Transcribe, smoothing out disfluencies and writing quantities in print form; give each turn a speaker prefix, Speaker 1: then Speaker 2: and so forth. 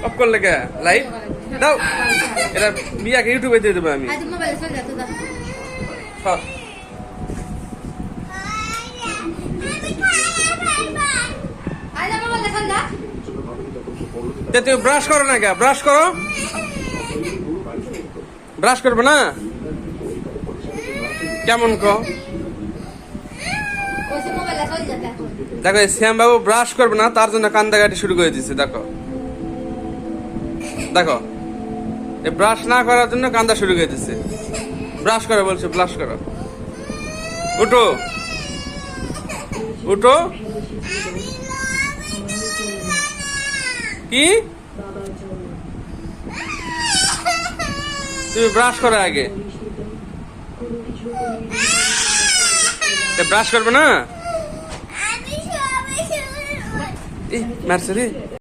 Speaker 1: Of করলে কে light দাও, এটা মিয়াকে ইউটিউবে দিয়ে দেবো আমি। তুমি ব্রাশ করো না কে? ব্রাশ করো, ব্রাশ করবে না কেমন কো? দেখো শ্যাম বাবু ব্রাশ করবে না, তার জন্য কান্দাকাটি শুরু করে দিচ্ছে। দেখো দেখো, এই ব্রাশ না করার জন্য কান্দা শুরু করে দিচ্ছে। ব্রাশ করো বলছে, ব্রাশ করো। উঠো উঠো। কি তুমি ব্রাশ করো আগে, ব্রাশ করবে না? মারছে রে।